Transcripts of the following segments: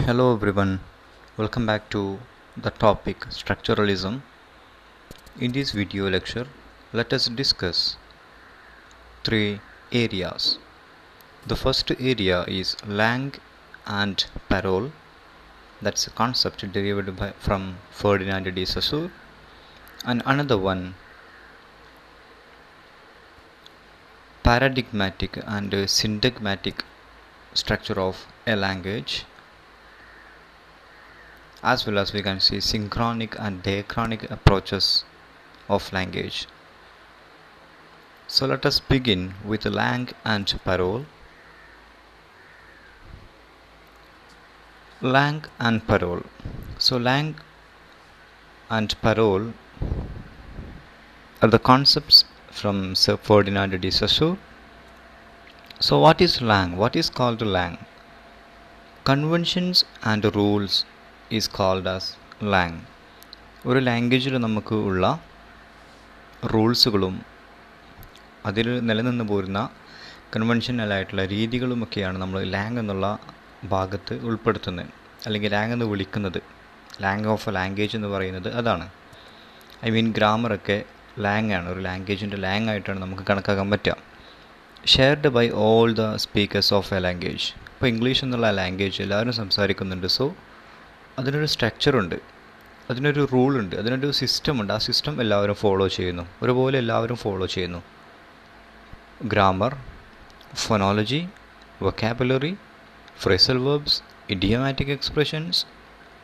Hello everyone, welcome back to the topic structuralism. In this video lecture, let us discuss three areas. The first area is Lang and Parole. That's a concept derived from Ferdinand de Saussure. And another one, paradigmatic and syntagmatic structure of a language, as well as we can see synchronic and diachronic approaches of language. So let us begin with Lang and Parole. Lang and Parole. So Lang and Parole are the concepts from Sir Ferdinand de Saussure. So what is Lang? What is called Lang? Conventions and rules is called as Lang. ഒരു ലാംഗ്വേജിൽ നമുക്ക് ഉള്ള റൂൾസുകളും അതിൽ നിലനിന്ന് പോരുന്ന കൺവെൻഷനലായിട്ടുള്ള രീതികളുമൊക്കെയാണ് നമ്മൾ Lang എന്നുള്ള ഭാഗത്ത് ഉൾപ്പെടുത്തുന്നത്, അല്ലെങ്കിൽ ലാങ് എന്ന് വിളിക്കുന്നത്. ലാങ് ഓഫ് എ ലാംഗ്വേജ് എന്ന് പറയുന്നത് അതാണ്. ഗ്രാമറൊക്കെ ലാങ് ആണ്, ഒരു ലാംഗ്വേജിൻ്റെ ലാങ് ആയിട്ടാണ് നമുക്ക് കണക്കാക്കാൻ പറ്റുക. Shared by all the speakers of a language. ഇപ്പോൾ ഇംഗ്ലീഷ് എന്നുള്ള ലാംഗ്വേജ് എല്ലാവരും സംസാരിക്കുന്നുണ്ട്. സോ അതിനൊരു സ്ട്രക്ചറുണ്ട്, അതിനൊരു റൂളുണ്ട്, അതിനൊരു സിസ്റ്റമുണ്ട്. ആ സിസ്റ്റം എല്ലാവരും ഫോളോ ചെയ്യുന്നു, ഒരുപോലെ എല്ലാവരും ഫോളോ ചെയ്യുന്നു. Grammar, phonology, vocabulary, phrasal verbs, idiomatic expressions,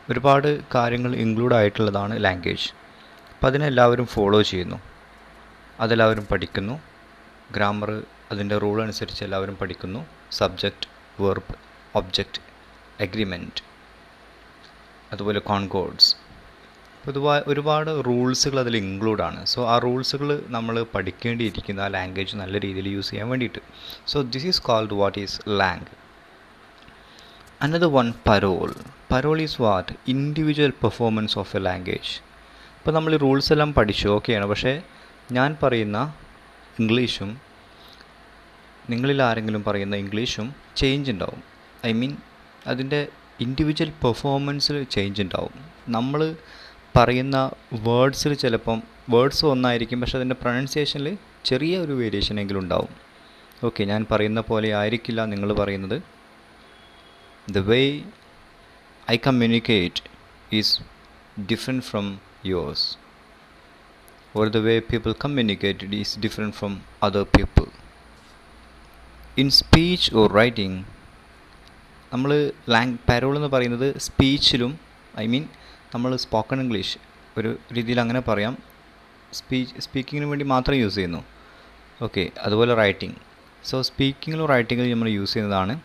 ഒരുപാട് കാര്യങ്ങൾ ഇൻക്ലൂഡ് ആയിട്ടുള്ളതാണ് ലാംഗ്വേജ്. അപ്പം അതിനെല്ലാവരും ഫോളോ ചെയ്യുന്നു, അതെല്ലാവരും പഠിക്കുന്നു. ഗ്രാമർ അതിൻ്റെ റൂൾ അനുസരിച്ച് എല്ലാവരും പഠിക്കുന്നു. സബ്ജക്റ്റ്, വെർബ്, ഒബ്ജക്റ്റ്, എഗ്രിമെൻറ്റ്, അതുപോലെ കോൺകോർഡ്സ്. പൊതുവായ ഒരുപാട് റൂൾസുകൾ അതിൽ ഇൻക്ലൂഡാണ്. സോ ആ റൂൾസുകൾ നമ്മൾ പഠിക്കേണ്ടിയിരിക്കുന്ന ആ ലാംഗ്വേജ് നല്ല രീതിയിൽ യൂസ് ചെയ്യാൻ വേണ്ടിയിട്ട്. So this is called what is langue. Another one, parole. Parole is what? Individual performance of a language. ഇപ്പോൾ നമ്മൾ ഈ റൂൾസ് എല്ലാം പഠിച്ചു, ഓക്കെയാണ്. പക്ഷേ ഞാൻ പറയുന്ന ഇംഗ്ലീഷും നിങ്ങളിൽ ആരെങ്കിലും പറയുന്ന ഇംഗ്ലീഷും ചേഞ്ച് ഉണ്ടാവും. അതിൻ്റെ ഇൻഡിവിജ്വൽ പെർഫോമൻസിൽ ചേഞ്ച് ഉണ്ടാവും. നമ്മൾ പറയുന്ന വേർഡ്സിൽ ചിലപ്പം വേർഡ്സ് ഒന്നായിരിക്കും, പക്ഷെ അതിൻ്റെ പ്രൊനൗൺസിയേഷനിൽ ചെറിയ ഒരു വേരിയേഷനെങ്കിലും ഉണ്ടാവും. ഓക്കെ, ഞാൻ പറയുന്ന പോലെ ആയിരിക്കില്ല നിങ്ങൾ പറയുന്നത്. The way I communicate is different from yours, or the way people communicate is different from other people. In speech or writing, നമ്മൾ പാരോൾ എന്ന് പറയുന്നത് സ്പീച്ചിലും, നമ്മൾ സ്പോക്കൺ ഇംഗ്ലീഷ് ഒരു രീതിയിൽ അങ്ങനെ പറയാം, സ്പീക്കിങ്ങിന് വേണ്ടി മാത്രം യൂസ് ചെയ്യുന്നു. ഓക്കെ, അതുപോലെ റൈറ്റിംഗ്. സോ സ്പീക്കിങ്ങിലും റൈറ്റിങ്ങിലും നമ്മൾ യൂസ് ചെയ്യുന്നതാണ്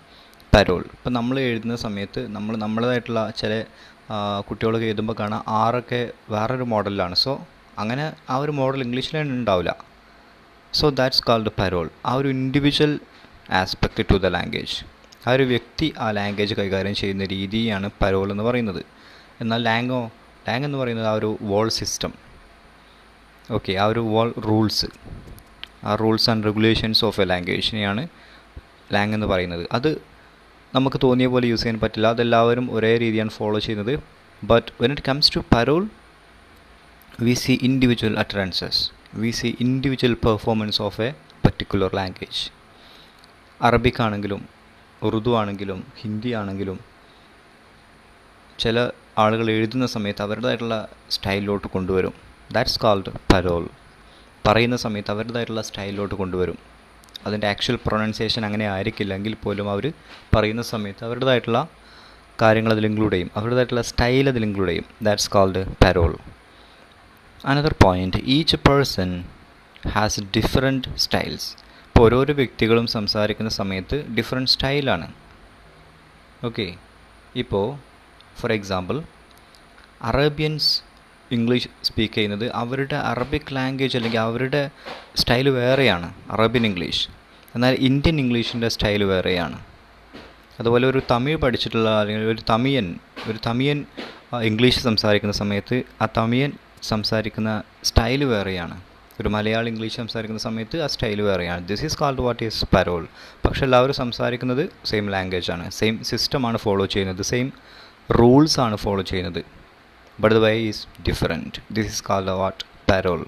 പാരോൾ. ഇപ്പം നമ്മൾ എഴുതുന്ന സമയത്ത് നമ്മളതായിട്ടുള്ള ചില കുട്ടികളൊക്കെ എഴുതുമ്പോൾ കാണാം ആറൊക്കെ വേറൊരു മോഡലിലാണ്. സോ അങ്ങനെ ആ ഒരു മോഡൽ ഇംഗ്ലീഷിൽ ഉണ്ടാവില്ല. So that's called parole. ആ ഒരു individual aspect to the language, ആ ഒരു വ്യക്തി ആ ലാംഗ്വേജ് കൈകാര്യം ചെയ്യുന്ന രീതിയാണ് പരോൾ എന്ന് പറയുന്നത്. എന്നാൽ ലാങ് എന്ന് പറയുന്നത് ആ ഒരു വോൾ സിസ്റ്റം. ഓക്കെ, ആ ഒരു വോൾ റൂൾസ്, ആ rules and regulations of a ലാംഗ്വേജിനെയാണ് ലാങ് എന്ന് പറയുന്നത്. അത് നമുക്ക് തോന്നിയ പോലെ യൂസ് ചെയ്യാൻ പറ്റില്ല, അതെല്ലാവരും ഒരേ രീതിയാണ് ഫോളോ ചെയ്യുന്നത്. But when it comes to parole, we see individual utterances, we see individual performance of a particular language. Arabic ആണെങ്കിലും ഉറുദു ആണെങ്കിലും ഹിന്ദി ആണെങ്കിലും ചില ആളുകൾ എഴുതുന്ന സമയത്ത് അവരുടേതായിട്ടുള്ള സ്റ്റൈലിലോട്ട് കൊണ്ടുവരും. That's called parole. പറയുന്ന സമയത്ത് അവരുടേതായിട്ടുള്ള സ്റ്റൈലിലോട്ട് കൊണ്ടുവരും. അതിൻ്റെ ആക്ച്വൽ പ്രൊനൗൺസിയേഷൻ അങ്ങനെ ആയിരിക്കില്ലെങ്കിൽ പോലും അവർ പറയുന്ന സമയത്ത് അവരുടേതായിട്ടുള്ള കാര്യങ്ങൾ അതിൽ ഇൻക്ലൂഡ് ചെയ്യും, അവരുടേതായിട്ടുള്ള സ്റ്റൈൽ അതിൽ ഇൻക്ലൂഡ് ചെയ്യും. That's called parole. Another point, each person has different styles. ഇപ്പോൾ ഓരോരോ വ്യക്തികളും സംസാരിക്കുന്ന സമയത്ത് ഡിഫറെൻറ്റ് സ്റ്റൈലാണ്. ഓക്കെ, ഇപ്പോൾ for example Arabians English speak ചെയ്യുന്നത് അവരുടെ അറബിക് ലാംഗ്വേജ് അല്ലെങ്കിൽ അവരുടെ സ്റ്റൈൽ വേറെയാണ്, അറേബ്യൻ ഇംഗ്ലീഷ്. എന്നാൽ ഇന്ത്യൻ ഇംഗ്ലീഷിൻ്റെ സ്റ്റൈൽ വേറെയാണ്. അതുപോലെ ഒരു തമിഴ് പഠിച്ചിട്ടുള്ള അല്ലെങ്കിൽ ഒരു തമിയൻ ഇംഗ്ലീഷ് സംസാരിക്കുന്ന സമയത്ത് ആ തമിയൻ സംസാരിക്കുന്ന സ്റ്റൈൽ വേറെയാണ്. ഒരു മലയാളി ഇംഗ്ലീഷ് സംസാരിക്കുന്ന സമയത്ത് ആ സ്റ്റൈൽ വേറെയാണ്. This is called what is parole. പക്ഷെ എല്ലാവരും സംസാരിക്കുന്നത് സെയിം ലാംഗ്വേജ് ആണ്, സെയിം സിസ്റ്റമാണ് ഫോളോ ചെയ്യുന്നത്, സെയിം റൂൾസ് ആണ് ഫോളോ ചെയ്യുന്നത്. But the way is different. This is called what parole.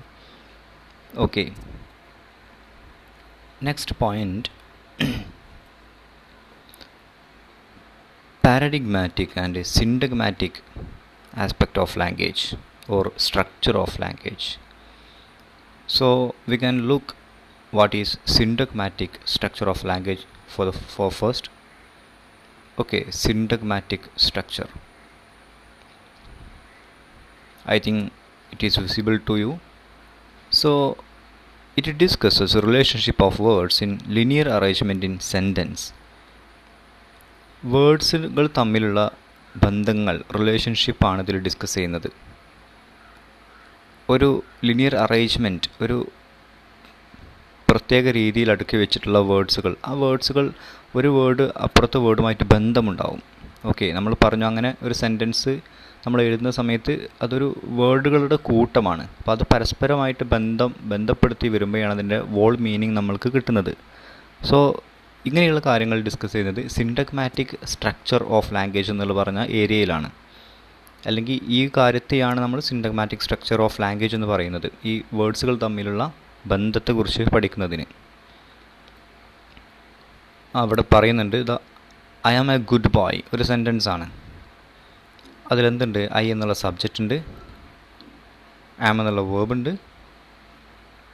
Okay, next point, paradigmatic and syntagmatic aspect of language or structure of language. So we can look what is syntagmatic structure of language for first. Okay, syntagmatic structure, I think it is visible to you. So it discusses the relationship of words in linear arrangement in sentence. വേർഡ്സുകൾ തമ്മിലുള്ള ബന്ധങ്ങൾ, റിലേഷൻഷിപ്പാണ് ഇതിൽ discuss ചെയ്യുന്നത്. ഒരു linear arrangement, ഒരു പ്രത്യേക രീതിയിൽ അടുക്കി വെച്ചിട്ടുള്ള വേർഡ്സുകൾ, ആ വേർഡ്സുകൾ ഒരു വേർഡ് അപ്പുറത്തെ വേർഡുമായിട്ട് ബന്ധമുണ്ടാവും. ഓക്കെ, നമ്മൾ പറഞ്ഞു അങ്ങനെ ഒരു സെൻറ്റൻസ് നമ്മൾ എഴുതുന്ന സമയത്ത് അതൊരു വേർഡുകളുടെ കൂട്ടമാണ്. അപ്പോൾ അത് പരസ്പരമായിട്ട് ബന്ധപ്പെടുത്തി വരുമ്പോഴാണ് അതിൻ്റെ വോൾ മീനിങ് നമ്മൾക്ക് കിട്ടുന്നത്. സോ ഇങ്ങനെയുള്ള കാര്യങ്ങൾ ഡിസ്കസ് ചെയ്യുന്നത് സിൻറ്റഗ്മാറ്റിക് സ്ട്രക്ചർ ഓഫ് ലാംഗ്വേജ് എന്നുള്ള പറഞ്ഞ ഏരിയയിലാണ്. അല്ലെങ്കിൽ ഈ കാര്യത്തെയാണ് നമ്മൾ സിൻറ്റഗ്മാറ്റിക് സ്ട്രക്ചർ ഓഫ് ലാംഗ്വേജ് എന്ന് പറയുന്നത്, ഈ വേർഡ്സുകൾ തമ്മിലുള്ള ബന്ധത്തെക്കുറിച്ച് പഠിക്കുന്നതിന്. അവിടെ പറയുന്നുണ്ട്, I am a good boy ഒരു സെൻറ്റൻസ് ആണ്. അതിലെന്തുണ്ട്? ഐ എന്നുള്ള സബ്ജക്റ്റ് ഉണ്ട്, ആം എന്നുള്ള വേർബ് ഉണ്ട്,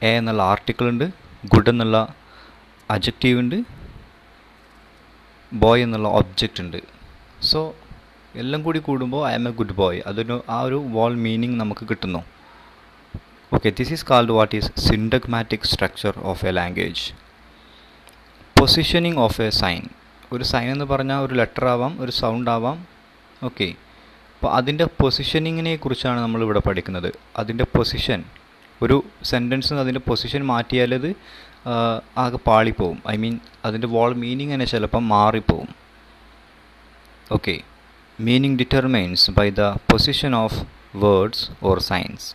എ എന്നുള്ള ആർട്ടിക്കിൾ ഉണ്ട്, ഗുഡ് എന്നുള്ള അഡ്ജക്റ്റീവ് ഉണ്ട്, ബോയ് എന്നുള്ള ഒബ്ജക്റ്റ് ഉണ്ട്. സോ എല്ലാം കൂടി കൂടുമ്പോൾ I am a good boy, അതിന് ആ ഒരു വോൾ മീനിങ് നമുക്ക് കിട്ടുന്നു. Okay, this is called what is syntagmatic structure of a language. Positioning of a sign. ഒരു സൈൻ എന്ന് പറഞ്ഞാൽ ഒരു ലെറ്റർ ആവാം, ഒരു സൗണ്ട് ആവാം. ഓക്കെ, അപ്പോൾ അതിൻ്റെ പൊസിഷനിങ്ങിനെ കുറിച്ചാണ് നമ്മളിവിടെ പഠിക്കുന്നത്. അതിൻ്റെ പൊസിഷൻ, ഒരു സെൻറ്റൻസ് അതിൻ്റെ പൊസിഷൻ മാറ്റിയാലത് ആകെ പാളിപ്പോവും. ഐ മീൻ അതിൻ്റെ വോൾ മീനിങ് തന്നെ ചിലപ്പം മാറിപ്പോവും. Okay, meaning determines by the position of words or signs.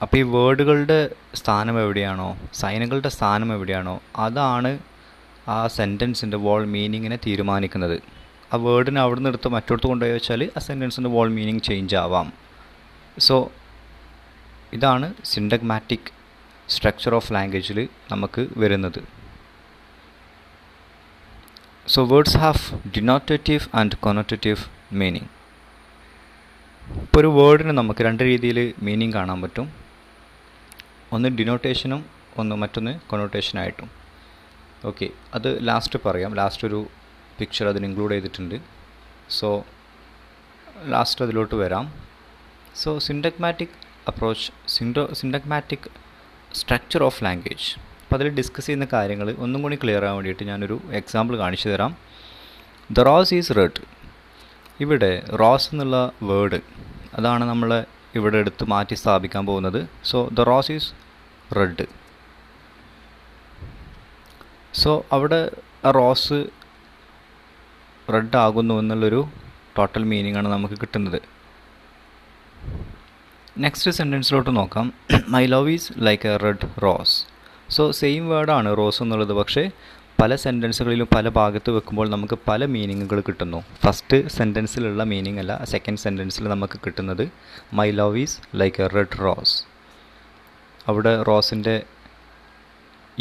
അപ്പോൾ ഈ വേർഡുകളുടെ സ്ഥാനം എവിടെയാണോ, സൈനുകളുടെ സ്ഥാനം എവിടെയാണോ, അതാണ് ആ സെൻറ്റൻസിൻ്റെ വോൾ മീനിങ്ങിനെ തീരുമാനിക്കുന്നത്. ആ വേർഡിനെ അവിടെ നിന്ന് എടുത്ത് മറ്റോടത്ത് കൊണ്ടുപോയി വെച്ചാൽ ആ സെൻറ്റൻസിൻ്റെ വോൾ മീനിങ് ചേഞ്ച് ആവാം. സോ ഇതാണ് സിൻറ്റഗ്മാറ്റിക് സ്ട്രക്ചർ ഓഫ് ലാംഗ്വേജിൽ നമുക്ക് വരുന്നത്. So words have denotative and connotative meaning. ഇപ്പോൾ ഒരു വേർഡിന് നമുക്ക് രണ്ട് രീതിയിൽ മീനിങ് കാണാൻ പറ്റും. ഒന്ന് ഡിനോട്ടേഷനും മറ്റൊന്ന് കൊനോട്ടേഷനായിട്ടും. ഓക്കെ, അത് ലാസ്റ്റ് പറയാം. ലാസ്റ്റ് ഒരു പിക്ചർ അതിന് ഇൻക്ലൂഡ് ചെയ്തിട്ടുണ്ട്. സോ ലാസ്റ്റ് അതിലോട്ട് വരാം. So syntagmatic approach, syntagmatic structure of language. അപ്പോൾ അതിൽ ഡിസ്കസ് ചെയ്യുന്ന കാര്യങ്ങൾ ഒന്നും കൂടി ക്ലിയർ ആകാൻ വേണ്ടിയിട്ട് ഞാനൊരു എക്സാമ്പിൾ കാണിച്ചു തരാം. The rose is red. ഇവിടെ റോസ് എന്നുള്ള വേർഡ് അതാണ് നമ്മൾ ഇവിടെ എടുത്ത് മാറ്റി സ്ഥാപിക്കാൻ പോകുന്നത്. So the rose is red. So അവിടെ ആ റോസ് റെഡ് ആകുന്നു എന്നുള്ളൊരു ടോട്ടൽ മീനിങ് ആണ് നമുക്ക് കിട്ടുന്നത്. നെക്സ്റ്റ് സെൻറ്റൻസിലോട്ട് നോക്കാം. My love is like a red rose. So same വേർഡാണ് റോസ് എന്നുള്ളത്, പക്ഷേ പല സെൻറ്റൻസുകളിലും പല ഭാഗത്ത് വെക്കുമ്പോൾ നമുക്ക് പല മീനിങ്ങുകൾ കിട്ടുന്നു. ഫസ്റ്റ് സെൻറ്റൻസിലുള്ള മീനിങ് അല്ല, സെക്കൻഡ് സെൻറ്റൻസിൽ നമുക്ക് കിട്ടുന്നത് my love is like a red rose. അവിടെ റോസിൻ്റെ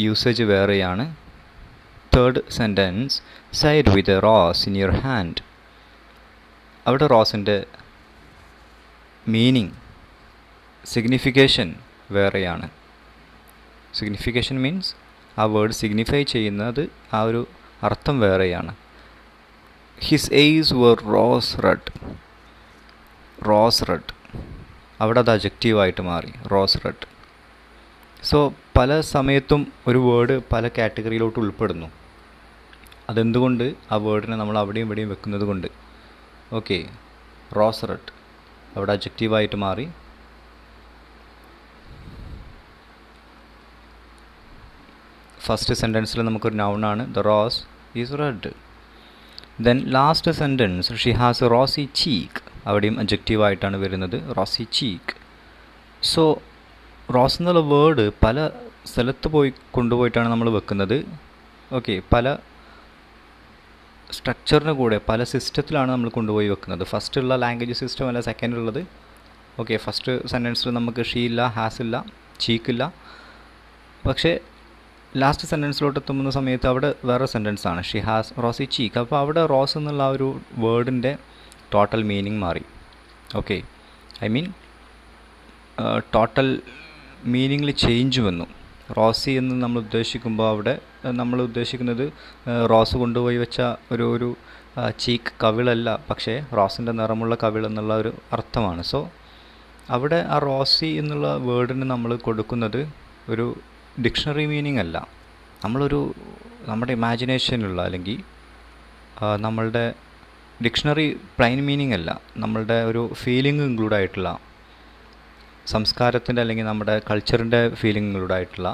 യൂസേജ് വേറെയാണ്. Third sentence, side with a rose in your hand. അവിടെ റോസിൻ്റെ മീനിങ്, സിഗ്നിഫിക്കേഷൻ വേറെയാണ്. സിഗ്നിഫിക്കേഷൻ മീൻസ് ആ വേർഡ് സിഗ്നിഫൈ ചെയ്യുന്നത്, ആ ഒരു അർത്ഥം വേറെയാണ്. ഹിസ് ഐസ് വർ റോസ് റെഡ്. റോസ് റെഡ് അവിടെ അത് അഡ്ജക്റ്റീവായിട്ട് മാറി, റോസ് റെഡ്. സോ പല സമയത്തും ഒരു വേർഡ് പല കാറ്റഗറിയിലോട്ട് ഉൾപ്പെടുന്നു. അതെന്തുകൊണ്ട്? ആ വേർഡിനെ നമ്മൾ അവിടെയും ഇവിടെയും വെക്കുന്നത് കൊണ്ട്. ഓക്കെ, റോസ് റെഡ് അവിടെ അഡ്ജക്റ്റീവായിട്ട് മാറി. ഫസ്റ്റ് സെൻറ്റൻസിൽ നമുക്കൊരു നൗണാണ്, the rose is red. Then last sentence, she has a rosy cheek. അവിടെയും അഡ്ജക്റ്റീവായിട്ടാണ് വരുന്നത്, റോസി ചീക്ക്. സോ റോസ് എന്നുള്ള വേർഡ് പല സ്ഥലത്ത് കൊണ്ടുപോയിട്ടാണ് നമ്മൾ വെക്കുന്നത്. ഓക്കെ, പല സ്ട്രക്ചറിന് കൂടെ പല സിസ്റ്റത്തിലാണ് നമ്മൾ കൊണ്ടുപോയി വെക്കുന്നത്. ഫസ്റ്റുള്ള ലാംഗ്വേജ് സിസ്റ്റം അല്ല സെക്കൻഡുള്ളത്. ഓക്കെ, ഫസ്റ്റ് സെൻറ്റൻസിൽ നമുക്ക് ഷീ ഇല്ല, ഹാസ് ഇല്ല, ചീക്കില്ല. പക്ഷേ ലാസ്റ്റ് സെൻറ്റൻസിലോട്ട് എത്തുന്ന സമയത്ത് അവിടെ വേറെ സെൻറ്റൻസാണ്, ഷീ ഹാസ് റോസി ചീക്ക്. അപ്പോൾ അവിടെ റോസ് എന്നുള്ള ആ ഒരു വേർഡിൻ്റെ ടോട്ടൽ മീനിങ് മാറി. ഓക്കെ, ഐ മീൻ ടോട്ടൽ മീനിങ്ങിൽ ചേഞ്ച് വന്നു. റോസി എന്ന് നമ്മൾ ഉദ്ദേശിക്കുമ്പോൾ അവിടെ നമ്മൾ ഉദ്ദേശിക്കുന്നത് റോസ് കൊണ്ടുപോയി വെച്ച ഒരു ചീക്ക് കവിളല്ല, പക്ഷേ റോസിൻ്റെ നിറമുള്ള കവിൾ എന്നുള്ള ഒരു അർത്ഥമാണ്. സോ അവിടെ ആ റോസി എന്നുള്ള വേർഡിന് നമ്മൾ കൊടുക്കുന്നത് ഒരു ഡിക്ഷണറി മീനിങ് അല്ല, നമ്മുടെ ഇമാജിനേഷനിലുള്ള അല്ലെങ്കിൽ നമ്മളുടെ ഡിക്ഷണറി പ്ലെയിൻ മീനിങ് അല്ല, നമ്മളുടെ ഒരു ഫീലിംഗ് ഇൻക്ലൂഡ് ആയിട്ടുള്ള, സംസ്കാരത്തിൻ്റെ അല്ലെങ്കിൽ നമ്മുടെ കൾച്ചറിൻ്റെ ഫീലിംഗ് ഇൻക്ലൂഡ് ആയിട്ടുള്ള,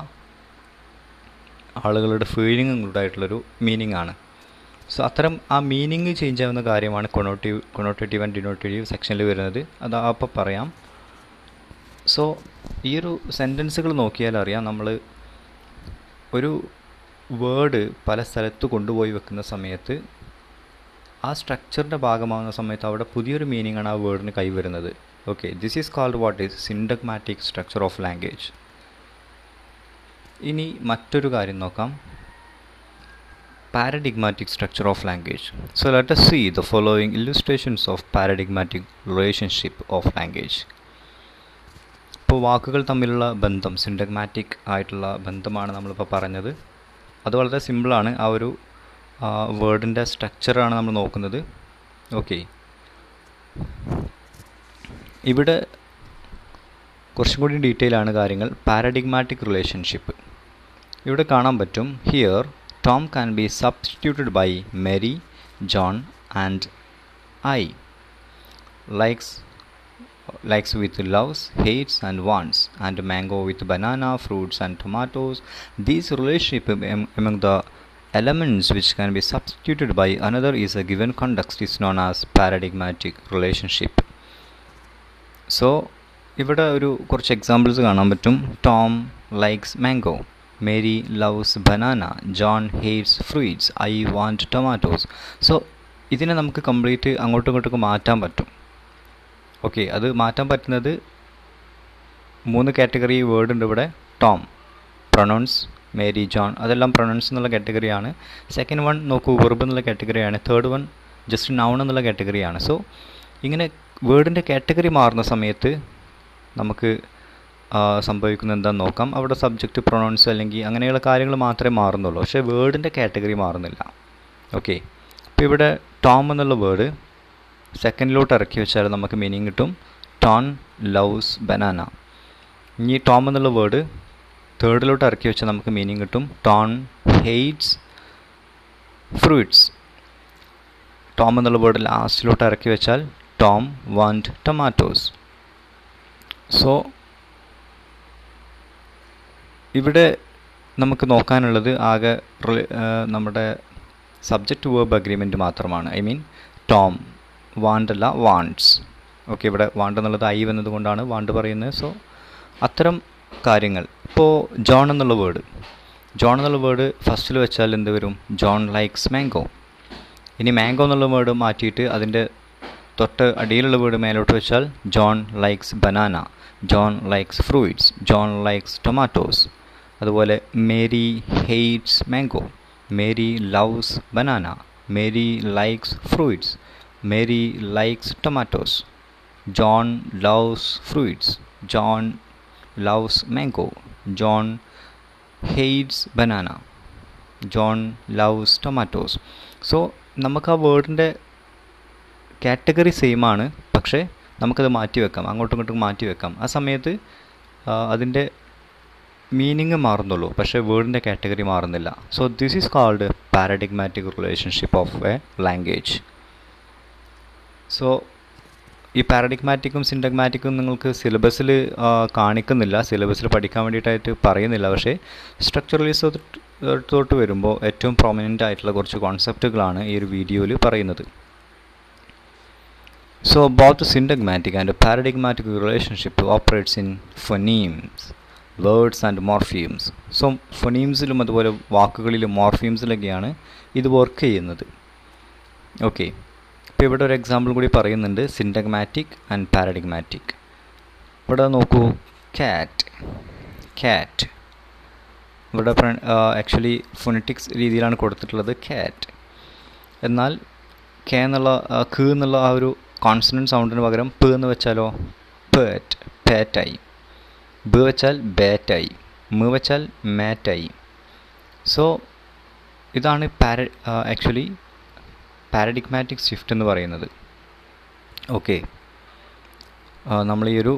ആളുകളുടെ ഫീലിംഗ് ഇൻക്ലൂഡ് ആയിട്ടുള്ളൊരു മീനിങ് ആണ്. സോ അത്തരം ആ മീനിങ് ചേഞ്ച് ആവുന്ന കാര്യമാണ് കൊണോട്ടേറ്റീവ് ആൻഡ് ഡിനോട്ടേറ്റീവ് സെക്ഷനിൽ വരുന്നത്. അത് അപ്പോൾ പറയാം. സോ ഈ ഒരു സെൻറ്റൻസുകൾ നോക്കിയാൽ അറിയാം, നമ്മൾ ഒരു വേർഡ് പല സ്ഥലത്ത് കൊണ്ടുപോയി വെക്കുന്ന സമയത്ത് ആ സ്ട്രക്ചറിൻ്റെ ഭാഗമാകുന്ന സമയത്ത് അവിടെ പുതിയൊരു മീനിങ്ങാണ് ആ വേർഡിന് കൈവരുന്നത്. Okay, this is called what is syntagmatic structure of language. ഇനി മറ്റൊരു കാര്യം നോക്കാം, paradigmatic structure of language. So let us see the following illustrations of paradigmatic relationship of language. ഇപ്പോൾ വാക്കുകൾ തമ്മിലുള്ള ബന്ധം, സിൻഡഗ്മാറ്റിക് ആയിട്ടുള്ള ബന്ധമാണ് നമ്മളിപ്പോൾ പറഞ്ഞത്. അത് വളരെ സിമ്പിളാണ്. ആ ഒരു വേർഡിൻ്റെ സ്ട്രക്ചറാണ് നമ്മൾ നോക്കുന്നത്. ഓക്കെ, ഇവിടെ കുറച്ചും കൂടി ഡീറ്റെയിൽ ആണ് കാര്യങ്ങൾ. പാരഡിഗ്മാറ്റിക് റിലേഷൻഷിപ്പ് ഇവിടെ കാണാൻ പറ്റും. Here Tom can be substituted by Mary, John and I. Likes with loves, hates and wants, and mango with banana, fruits and tomatoes. These relationship among the elements which can be substituted by another is a given context is known as paradigmatic relationship. So ഇവിടെ ഒരു കുറച്ച് examples കാണാൻ പറ്റും. Tom likes mango, Mary loves banana, John hates fruits, I want tomatoes. So ഇതിനെ നമുക്ക് complete അങ്ങോട്ടും ഇങ്ങോട്ടൊക്കെ മാറ്റാൻ പറ്റും. ഓക്കെ, അത് മാറ്റാൻ പറ്റുന്നത് 3 കാറ്റഗറി വേർഡ് ഉണ്ട് ഇവിടെ. ടോം പ്രൊനൗൺസ്, മേരി, ജോൺ അതെല്ലാം പ്രൊനൗൺസ് എന്നുള്ള കാറ്റഗറിയാണ്. സെക്കൻഡ് വൺ നോക്കൂ, വെർബ് എന്നുള്ള കാറ്റഗറിയാണ്. തേർഡ് വൺ ജസ്റ്റ് നൗൺ എന്നുള്ള കാറ്റഗറിയാണ്. സോ ഇങ്ങനെ വേർഡിൻ്റെ കാറ്റഗറി മാറുന്ന സമയത്ത് നമുക്ക് സംഭവിക്കുന്നത് എന്താണെന്ന് നോക്കാം. അവിടെ സബ്ജക്റ്റ്, പ്രൊനൗൺസ് അല്ലെങ്കിൽ അങ്ങനെയുള്ള കാര്യങ്ങൾ മാത്രമേ മാറുന്നുള്ളൂ, പക്ഷേ വേർഡിൻ്റെ കാറ്റഗറി മാറുന്നില്ല. ഓക്കെ, ഇപ്പോൾ ഇവിടെ ടോം എന്നുള്ള വേർഡ് സെക്കൻഡിലോട്ട് ഇറക്കി വെച്ചാൽ നമുക്ക് മീനിങ് കിട്ടും ടോൺ ലവ്സ് ബനാന. ഇനി ടോം എന്നുള്ള വേർഡ് തേർഡിലോട്ട് ഇറക്കി വെച്ചാൽ നമുക്ക് മീനിങ് കിട്ടും ടോൺ ഹെയ്റ്റ്സ് ഫ്രൂട്ട്സ്. ടോം എന്നുള്ള വേർഡ് ലാസ്റ്റിലോട്ട് ഇറക്കി വെച്ചാൽ ടോം വാണ്ട് ടൊമാറ്റോസ്. സോ ഇവിടെ നമുക്ക് നോക്കാനുള്ളത് ആകെ നമ്മുടെ സബ്ജക്റ്റ് വേർബ് അഗ്രിമെൻറ്റ് മാത്രമാണ്. ഐ മീൻ ടോം, വാണ്ട് അല്ല വാണ്ട്സ്. ഓക്കെ, ഇവിടെ വാണ്ട് എന്നുള്ളത് ഐ വന്നതുകൊണ്ടാണ് വാണ്ട് പറയുന്നത്. സോ അത്തരം കാര്യങ്ങൾ. ഇപ്പോൾ ജോൺ എന്നുള്ള വേർഡ് ഫസ്റ്റിൽ വെച്ചാൽ എന്ത് വരും? John likes mango. ഇനി മാംഗോ എന്നുള്ള വേർഡ് മാറ്റിയിട്ട് അതിൻ്റെ തൊട്ട് അടിയിലുള്ള വേർഡ് മേലോട്ട് വെച്ചാൽ John likes banana, John likes fruits, John likes tomatoes. അതുപോലെ Mary hates mango, Mary loves banana, Mary likes fruits, Mary likes tomatoes, John loves fruits, John loves mango, John hates banana, John loves tomatoes. So നമുക്ക് ആ വേർഡിൻ്റെ category same ആണ്, പക്ഷേ നമുക്കത് മാറ്റി വെക്കാം, അങ്ങോട്ടും ഇങ്ങോട്ടും മാറ്റി വെക്കാം. ആ സമയത്ത് അതിൻ്റെ മീനിങ് മാറുന്നുള്ളൂ, പക്ഷേ വേർഡിൻ്റെ കാറ്റഗറി മാറുന്നില്ല. So this is called paradigmatic relationship of a language. So ഈ പാരഡിഗ്മാറ്റിക്കും സിൻഡഗ്മാറ്റിക്കും നിങ്ങൾക്ക് സിലബസിൽ കാണിക്കുന്നില്ല, സിലബസിൽ പഠിക്കാൻ വേണ്ടിയിട്ടായിട്ട് പറയുന്നില്ല. പക്ഷേ സ്ട്രക്ചറലിസത്തോട്ട് വരുമ്പോൾ ഏറ്റവും പ്രൊമിനൻ്റ് ആയിട്ടുള്ള കുറച്ച് കോൺസെപ്റ്റുകളാണ് ഈ ഒരു വീഡിയോയിൽ പറയുന്നത്. So both the syntagmatic and paradigmatic relationship operates in phonemes. Words and morphemes. So ഫൊണീംസിലും അതുപോലെ വാക്കുകളിലും മോർഫീംസിലൊക്കെയാണ് ഇത് വർക്ക് ചെയ്യുന്നത്. ഓക്കെ, ഇപ്പോൾ ഇവിടെ ഒരു എക്സാമ്പിൾ കൂടി പറയുന്നുണ്ട്, സിൻഡഗ്മാറ്റിക് ആൻഡ് പാരഡിഗ്മാറ്റിക്. ഇവിടെ നോക്കൂ, ക്യാറ്റ് ഇവിടെ ആക്ച്വലി ഫൊണറ്റിക്സ് രീതിയിലാണ് കൊടുത്തിട്ടുള്ളത് ക്യാറ്റ്. എന്നാൽ കെ എന്നുള്ള ക് എന്നുള്ള ആ ഒരു കോൺസണൻറ്റ് സൗണ്ടിന് പകരം പ് എന്ന് വെച്ചാലോ പാറ്റായി, ബ് വെച്ചാൽ ബാറ്റായി, മ് വെച്ചാൽ മാറ്റായി. സോ ഇതാണ് ആക്ച്വലി പാരഡിഗ്മാറ്റിക് ഷിഫ്റ്റ് എന്ന് പറയുന്നത്. ഓക്കെ, നമ്മൾ ഈ ഒരു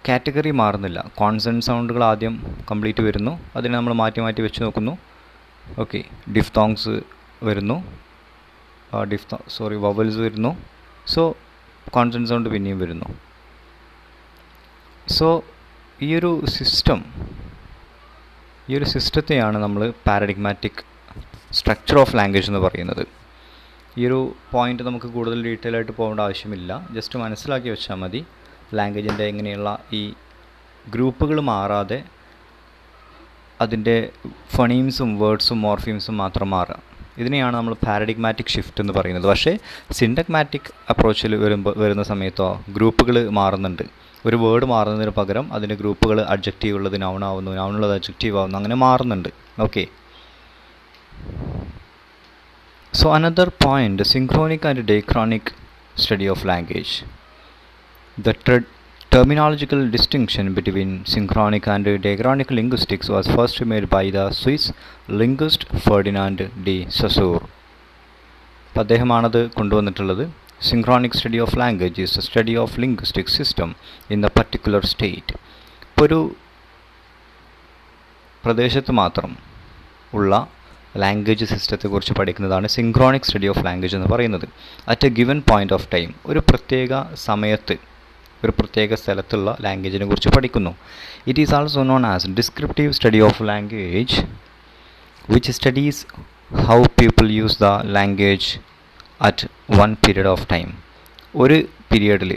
കാറ്റഗറി മാറുന്നില്ല, കോൺസണൻറ്റ് സൗണ്ടുകൾ ആദ്യം കംപ്ലീറ്റ് വരുന്നു, അതിനെ നമ്മൾ മാറ്റി മാറ്റി വെച്ച് നോക്കുന്നു. ഓക്കെ, ഡിഫ്തോങ്സ് വരുന്നു, വവൽസ് വരുന്നു. സോ കോൺസണൻറ്റ് സൗണ്ട് പിന്നെയും വരുന്നു. സോ ഈ ഒരു സിസ്റ്റത്തെയാണ് നമ്മൾ പാരഡിഗ്മാറ്റിക് സ്ട്രക്ചർ ഓഫ് ലാംഗ്വേജ് എന്ന് പറയുന്നത്. ഈ ഒരു പോയിൻ്റ് നമുക്ക് കൂടുതൽ ഡീറ്റെയിൽ ആയിട്ട് പോകേണ്ട ആവശ്യമില്ല, ജസ്റ്റ് മനസ്സിലാക്കി വെച്ചാൽ മതി. ലാംഗ്വേജിൻ്റെ എങ്ങനെയുള്ള ഈ ഗ്രൂപ്പുകൾ മാറാതെ അതിൻ്റെ ഫണീംസും വേർഡ്സും മോർഫീംസും മാത്രം മാറുക, ഇതിനെയാണ് നമ്മൾ പാരഡിഗ്മാറ്റിക് ഷിഫ്റ്റ് എന്ന് പറയുന്നത്. പക്ഷേ സിൻഡഗ്മാറ്റിക് അപ്രോച്ചിൽ വരുന്ന സമയത്തോ ഗ്രൂപ്പുകൾ മാറുന്നുണ്ട്. ഒരു വേർഡ് മാറുന്നതിന് പകരം അതിൻ്റെ ഗ്രൂപ്പുകൾ അഡ്ജക്റ്റീവ് ഉള്ളത് നൗൺ ആവുന്നു, നൗണുള്ളത് അഡ്ജക്റ്റീവ് ആവുന്നു, അങ്ങനെ മാറുന്നുണ്ട്. Okay, so another point, synchronic and diachronic study of language. The terminological distinction between synchronic and diachronic linguistics was first made by the Swiss linguist Ferdinand de Saussure. അദ്ദേഹമാണത് കൊണ്ടുവന്നിട്ടുള്ളത്. Synchronic study of language is the study of linguistic system in the particular state. ഇപ്പോൾ ഒരു പ്രദേശത്ത് മാത്രം ഉള്ള language സിസ്റ്റത്തെക്കുറിച്ച് പഠിക്കുന്നതാണ് synchronic study of language എന്ന് പറയുന്നത്. At A given point of time, ഒരു പ്രത്യേക സമയത്ത് ഒരു പ്രത്യേക സ്ഥലത്തുള്ള ലാംഗ്വേജിനെ കുറിച്ച് പഠിക്കുന്നു. It is also known as descriptive study of language which studies how people use the language at one period of time. ഒരു പീരിയഡിൽ,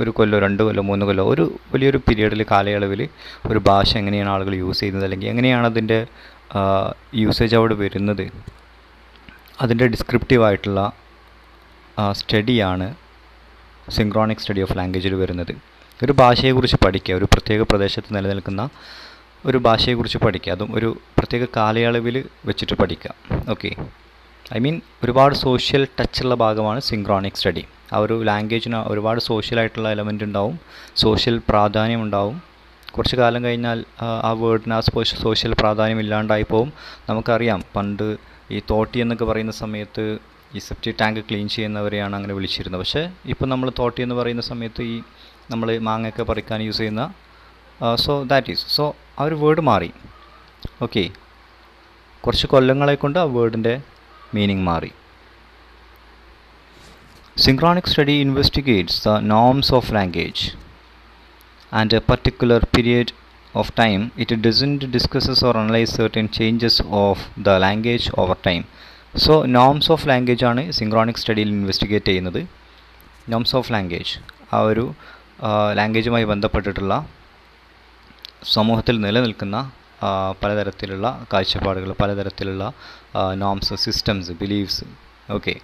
ഒരു കൊല്ലോ 2 കൊല്ലോ 3 കൊല്ലോ, ഒരു വലിയൊരു പീരിയഡിൽ, കാലയളവിൽ ഒരു ഭാഷ എങ്ങനെയാണ് ആളുകൾ യൂസ് ചെയ്യുന്നത്, അല്ലെങ്കിൽ എങ്ങനെയാണ് അതിൻ്റെ യൂസേജ് അവിടെ വരുന്നത്, അതിൻ്റെ ഡിസ്ക്രിപ്റ്റീവായിട്ടുള്ള സ്റ്റഡിയാണ് സിൻക്രോണിക് സ്റ്റഡി ഓഫ് ലാംഗ്വേജിൽ വരുന്നത്. ഒരു ഭാഷയെക്കുറിച്ച് പഠിക്കുക, ഒരു പ്രത്യേക പ്രദേശത്ത് നിലനിൽക്കുന്ന ഒരു ഭാഷയെക്കുറിച്ച് പഠിക്കുക, അതും ഒരു പ്രത്യേക കാലയളവിൽ വെച്ചിട്ട് പഠിക്കുക. ഓക്കെ, ഒരുപാട് സോഷ്യൽ ടച്ചുള്ള ഭാഗമാണ് സിൻക്രോണിക് സ്റ്റഡി. ആ ഒരു ലാംഗ്വേജിന് ഒരുപാട് സോഷ്യലായിട്ടുള്ള എലമെൻ്റ് ഉണ്ടാവും, സോഷ്യൽ പ്രാധാന്യം ഉണ്ടാവും. കുറച്ച് കാലം കഴിഞ്ഞാൽ ആ വേർഡിന് ആ സോഷ്യൽ പ്രാധാന്യം ഇല്ലാണ്ടായി പോവും. നമുക്കറിയാം, പണ്ട് ഈ തോട്ടി എന്നൊക്കെ പറയുന്ന സമയത്ത് ഈ സെപ്റ്റി ടാങ്ക് ക്ലീൻ ചെയ്യുന്നവരെയാണ് അങ്ങനെ വിളിച്ചിരുന്നത്. പക്ഷേ ഇപ്പോൾ നമ്മൾ തോട്ടി എന്ന് പറയുന്ന സമയത്ത് ഈ നമ്മൾ മാങ്ങയൊക്കെ പറിക്കാൻ യൂസ് ചെയ്യുന്ന സോ ആ ഒരു വേർഡ് മാറി. ഓക്കെ, കുറച്ച് കൊല്ലങ്ങളെ കൊണ്ട് ആ വേർഡിൻ്റെ മീനിങ് മാറി. Synchronic study investigates the norms of language and a particular period of time. It doesn't discusses or analyze certain changes of the language over time. So norms of language ആണ് synchronic സ്റ്റഡിയിൽ investigate ചെയ്യുന്നത്. Norms of language, ആ ഒരു ലാംഗ്വേജുമായി ബന്ധപ്പെട്ടിട്ടുള്ള സമൂഹത്തിൽ നിലനിൽക്കുന്ന പലതരത്തിലുള്ള കാഴ്ചപ്പാടുകൾ, പലതരത്തിലുള്ള നോംസ്, സിസ്റ്റംസ്, ബിലീഫ്സ്. ഓക്കെ,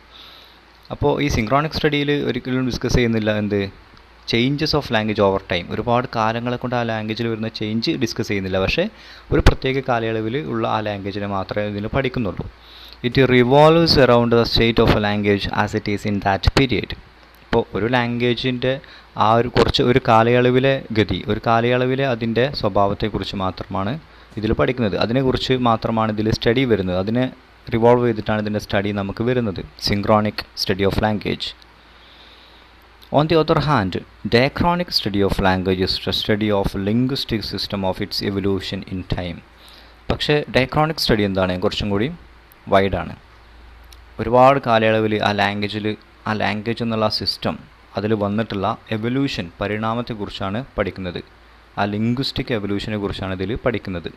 അപ്പോൾ ഈ സിൻക്രോണിക് സ്റ്റഡിയിൽ ഒരിക്കലും ഡിസ്കസ് ചെയ്യുന്നില്ല എന്ത്, changes of language over time. ഒരുപാട് കാലങ്ങളെ കൊണ്ട് ആ ലാംഗ്വേജിൽ വരുന്ന ചേഞ്ച് ഡിസ്കസ് ചെയ്യുന്നില്ല, പക്ഷേ ഒരു പ്രത്യേക കാലയളവിൽ ഉള്ള ആ ലാംഗ്വേജിനെ മാത്രമേ ഇതിൽ പഠിക്കുന്നുള്ളൂ. It revolves around the state of a language as it is in that period. ഇപ്പോൾ ഒരു ലാംഗ്വേജിൻ്റെ ആ ഒരു കാലയളവിലെ ഗതി, ഒരു കാലയളവിലെ അതിൻ്റെ സ്വഭാവത്തെക്കുറിച്ച് മാത്രമാണ് ഇതിൽ പഠിക്കുന്നത്. അതിനെക്കുറിച്ച് മാത്രമാണ് ഇതിൽ സ്റ്റഡി വരുന്നത്. അതിനെ റിവോൾവ് ചെയ്തിട്ടാണ് ഇതിൻ്റെ സ്റ്റഡി നമുക്ക് വരുന്നത്, synchronic study of language. On the other hand, diachronic study of language is the study of linguistic system of its evolution in time. പക്ഷേ ഡയക്രോണിക് സ്റ്റഡി എന്താണ്, കുറച്ചും കൂടി വൈഡാണ്. ഒരുപാട് കാലയളവിൽ ആ ലാംഗ്വേജ് എന്നുള്ള സിസ്റ്റം, അതിൽ വന്നിട്ടുള്ള എവല്യൂഷൻ, പരിണാമത്തെക്കുറിച്ചാണ് പഠിക്കുന്നത്. ആ ലിംഗ്വിസ്റ്റിക് എവല്യൂഷനെ കുറിച്ചാണ് ഇതിൽ പഠിക്കുന്നത്.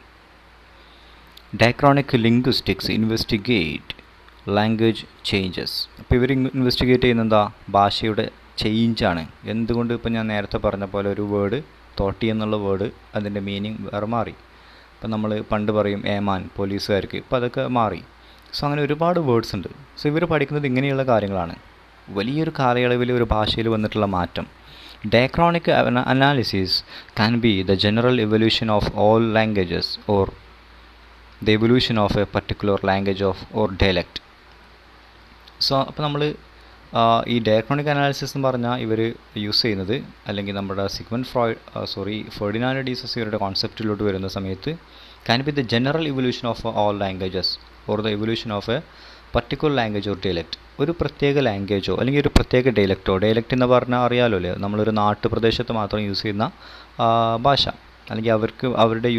Diachronic linguistics investigate language changes. അപ്പോൾ ഇവർ ഇൻവെസ്റ്റിഗേറ്റ് ചെയ്യുന്നത് എന്താ, ഭാഷയുടെ ചേഞ്ചാണ്. എന്തുകൊണ്ട്, ഇപ്പോൾ ഞാൻ നേരത്തെ പറഞ്ഞ പോലെ ഒരു വേർഡ് തോട്ടി എന്നുള്ള വേർഡ് അതിൻ്റെ മീനിങ് വേറെ മാറി. ഇപ്പം നമ്മൾ പണ്ട് പറയും ഏമാൻ പോലീസുകാർക്ക്, ഇപ്പം അതൊക്കെ മാറി. സോ അങ്ങനെ ഒരുപാട് വേർഡ്സ് ഉണ്ട്. സോ ഇവർ പഠിക്കുന്നത് ഇങ്ങനെയുള്ള കാര്യങ്ങളാണ്. വലിയൊരു കാലയളവിൽ ഒരു ഭാഷയിൽ വന്നിട്ടുള്ള മാറ്റം. Diachronic analysis can be the general evolution of all languages or the evolution of a particular language or dialect. So അപ്പോൾ നമ്മൾ ഈ ഡയക്രോണിക് അനാലിസിസ് എന്ന് പറഞ്ഞാൽ ഇവർ യൂസ് ചെയ്യുന്നത്, അല്ലെങ്കിൽ നമ്മുടെ ഫെർഡിനാൻഡ് ഡി സൊസൈറ്റിയുടെ കോൺസെപ്റ്റിലോട്ട് വരുന്ന സമയത്ത് can be the general evolution of all languages or the evolution of a particular language or dialect. ഒരു പ്രത്യേക ലാംഗ്വേജോ അല്ലെങ്കിൽ ഒരു പ്രത്യേക ഡയലക്റ്റോ, ഡയലക്റ്റ് എന്ന് പറഞ്ഞാൽ അറിയാലോ അല്ലേ, നമ്മളൊരു നാട്ടുപ്രദേശത്ത് മാത്രം യൂസ് ചെയ്യുന്ന ഭാഷ, അല്ലെങ്കിൽ അവരുടെ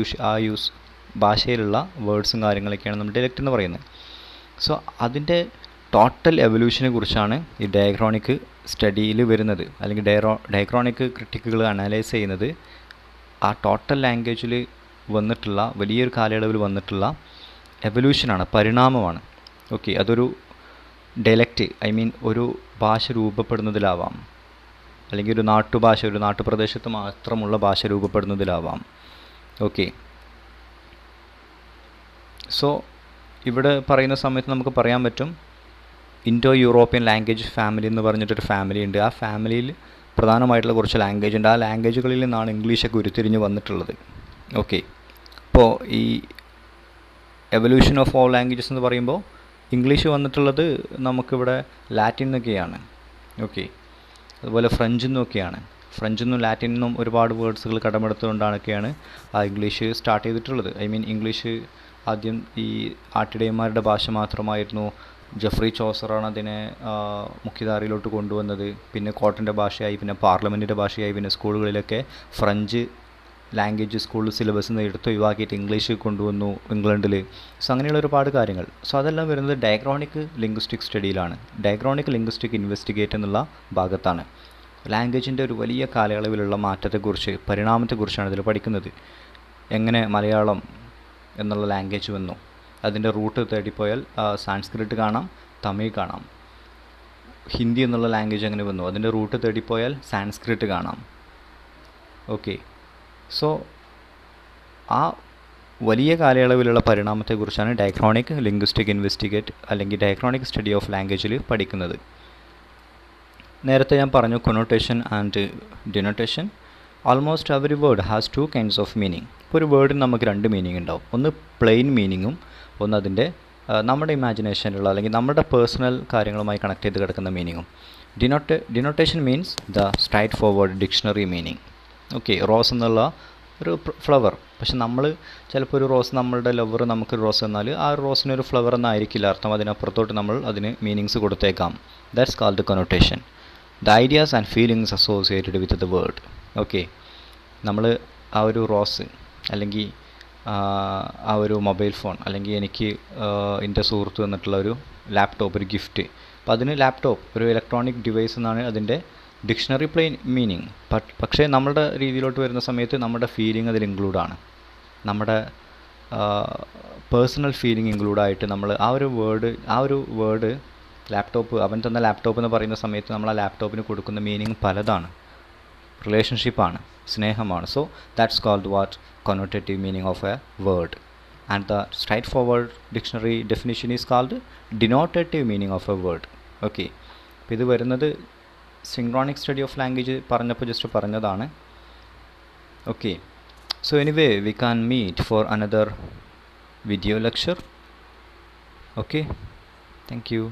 ഭാഷയിലുള്ള വേർഡ്സും കാര്യങ്ങളൊക്കെയാണ് നമ്മൾ ഡയലക്റ്റ് എന്ന് പറയുന്നത്. സോ അതിൻ്റെ ടോട്ടൽ എവല്യൂഷനെ കുറിച്ചാണ് ഈ ഡയക്രോണിക് സ്റ്റഡിയിൽ വരുന്നത്, അല്ലെങ്കിൽ ഡയക്രോണിക് ക്രിട്ടിക്കുകൾ അനലൈസ് ചെയ്യുന്നത് ആ ടോട്ടൽ ലാംഗ്വേജിൽ വന്നിട്ടുള്ള വലിയൊരു കാലയളവിൽ വന്നിട്ടുള്ള എവല്യൂഷനാണ്, പരിണാമമാണ്. ഓക്കെ, അതൊരു ഡയലക്റ്റ് ഒരു ഭാഷ രൂപപ്പെടുന്നതിലാവാം, അല്ലെങ്കിൽ ഒരു നാട്ടുഭാഷ, ഒരു നാട്ടുപ്രദേശത്ത് മാത്രമുള്ള ഭാഷ രൂപപ്പെടുന്നതിലാവാം. ഓക്കെ, സോ ഇവിടെ പറയുന്ന സമയത്ത് നമുക്ക് പറയാൻ പറ്റും ഇൻഡോ യൂറോപ്യൻ ലാംഗ്വേജ് ഫാമിലി എന്ന് പറഞ്ഞിട്ടൊരു ഫാമിലി ഉണ്ട്. ആ ഫാമിലിയിൽ പ്രധാനമായിട്ടുള്ള കുറച്ച് ലാംഗ്വേജ് ഉണ്ട്. ആ ലാംഗ്വേജുകളിൽ നിന്നാണ് ഇംഗ്ലീഷൊക്കെ ഉരുത്തിരിഞ്ഞ് വന്നിട്ടുള്ളത്. ഓക്കെ, അപ്പോൾ ഈ എവല്യൂഷൻ ഓഫ് ഓൾ ലാംഗ്വേജസ് എന്ന് പറയുമ്പോൾ ഇംഗ്ലീഷ് വന്നിട്ടുള്ളത് നമുക്കിവിടെ ലാറ്റിൻ എന്നൊക്കെയാണ്. ഓക്കെ, അതുപോലെ ഫ്രഞ്ചിൽ നിന്നൊക്കെയാണ്. ഫ്രഞ്ചിൽ നിന്നും ലാറ്റിൻ നിന്നും ഒരുപാട് വേർഡ്സുകൾ കടമെടുത്തുകൊണ്ടാണൊക്കെയാണ് ആ ഇംഗ്ലീഷ് സ്റ്റാർട്ട് ചെയ്തിട്ടുള്ളത്. ഇംഗ്ലീഷ് ആദ്യം ഈ ആട്ടിടയന്മാരുടെ ഭാഷ മാത്രമായിരുന്നു. ജെഫ്രി ചോസറാണ് അതിനെ മുഖ്യധാരയിലോട്ട് കൊണ്ടുവന്നത്. പിന്നെ കോട്ടൻ്റെ ഭാഷയായി, പിന്നെ പാർലമെൻറ്റിൻ്റെ ഭാഷയായി, പിന്നെ സ്കൂളുകളിലൊക്കെ ഫ്രഞ്ച് ലാംഗ്വേജ് സ്കൂൾ സിലബസിൽ നിന്ന് എടുത്ത് ഒഴിവാക്കിയിട്ട് ഇംഗ്ലീഷ് കൊണ്ടുവന്നു ഇംഗ്ലണ്ടിൽ. സോ അങ്ങനെയുള്ള ഒരുപാട് കാര്യങ്ങൾ. സോ അതെല്ലാം വരുന്നത് ഡയക്രോണിക് ലിംഗ്വിസ്റ്റിക് സ്റ്റഡിയിലാണ്, ഡയക്രോണിക് ലിംഗ്വിസ്റ്റിക് ഇൻവെസ്റ്റിഗേറ്റ് എന്നുള്ള ഭാഗത്താണ്. ലാംഗ്വേജിൻ്റെ ഒരു വലിയ കാലയളവിലുള്ള മാറ്റത്തെക്കുറിച്ച്, പരിണാമത്തെക്കുറിച്ചാണ് ഇതിൽ പഠിക്കുന്നത്. എങ്ങനെ മലയാളം എന്നുള്ള ലാംഗ്വേജ് വന്നു, അതിൻ്റെ റൂട്ട് തേടിപ്പോയാൽ സാൻസ്ക്രിറ്റ് കാണാം, തമിഴ് കാണാം. ഹിന്ദി എന്നുള്ള ലാംഗ്വേജ് എങ്ങനെ വന്നു, അതിൻ്റെ റൂട്ട് തേടിപ്പോയാൽ സാൻസ്ക്രിറ്റ് കാണാം. ഓക്കെ, സോ ആ വലിയ കാലയളവിലുള്ള പരിണാമത്തെക്കുറിച്ചാണ് ഡയക്രോണിക് ലിംഗ്വിസ്റ്റിക് ഇൻവെസ്റ്റിഗേറ്റ് അല്ലെങ്കിൽ ഡയക്രോണിക് സ്റ്റഡി ഓഫ് ലാംഗ്വേജിൽ പഠിക്കുന്നത്. നേരത്തെ ഞാൻ പറഞ്ഞു connotation and denotation. Almost every word has 2 kinds of meaning. ഇപ്പോൾ ഒരു വേർഡിന് നമുക്ക് 2 മീനിങ് ഉണ്ടാവും. ഒന്ന് പ്ലെയിൻ മീനിങ്ങും ഒന്ന് അതിൻ്റെ നമ്മുടെ ഇമാജിനേഷനിലുള്ള അല്ലെങ്കിൽ നമ്മുടെ പേഴ്സണൽ കാര്യങ്ങളുമായി കണക്ട് ചെയ്ത് കിടക്കുന്ന മീനിങ്ങും. Denotation means the straightforward dictionary meaning. Okay, rose എന്നുള്ള ഒരു ഫ്ലവർ, പക്ഷെ നമ്മൾ ചിലപ്പോൾ ഒരു റോസ്, നമ്മളുടെ ലവർ നമുക്കൊരു റോസ് തന്നാൽ ആ റോസിനൊരു ഫ്ലവർ എന്നായിരിക്കില്ല അർത്ഥം, അതിനപ്പുറത്തോട്ട് നമ്മൾ അതിന് മീനിങ്സ് കൊടുത്തേക്കാം. That's called connotation. The ideas and feelings associated with the word. Okay, നമ്മൾ ആ ഒരു റോസ്, അല്ലെങ്കിൽ ആ ഒരു മൊബൈൽ ഫോൺ, അല്ലെങ്കിൽ എനിക്ക് എൻ്റെ സുഹൃത്ത് തന്നിട്ടുള്ള ഒരു ലാപ്ടോപ്പ്, ഒരു ഗിഫ്റ്റ്, അപ്പോൾ അതിന് ലാപ്ടോപ്പ് ഒരു ഇലക്ട്രോണിക് ഡിവൈസ് എന്നാണ് അതിൻ്റെ ഡിക്ഷണറി പ്ലെയിൻ മീനിങ്. പക്ഷേ നമ്മുടെ രീതിയിലോട്ട് വരുന്ന സമയത്ത് നമ്മുടെ ഫീലിംഗ് അതിൽ ഇൻക്ലൂഡാണ്, നമ്മുടെ പേഴ്സണൽ ഫീലിംഗ് ഇൻക്ലൂഡായിട്ട് നമ്മൾ ആ ഒരു വേർഡ് ലാപ്ടോപ്പ്, അവൻ തന്ന ലാപ്ടോപ്പ് എന്ന് പറയുന്ന സമയത്ത് നമ്മൾ ആ ലാപ്ടോപ്പിന് കൊടുക്കുന്ന മീനിങ് പലതാണ്. റിലേഷൻഷിപ്പാണ്, സ്നേഹമാണ്. So that's called what connotative meaning of a word, and the straightforward dictionary definition is called denotative meaning of a word. Okay, അപ്പോൾ ഇത് വരുന്നത് സിങ്ക്രോണിക് സ്റ്റഡി ഓഫ് ലാംഗ്വേജ് പറഞ്ഞപ്പോൾ ജസ്റ്റ് പറഞ്ഞതാണ്. Okay, so anyway we can meet for another video lecture. Okay, thank you.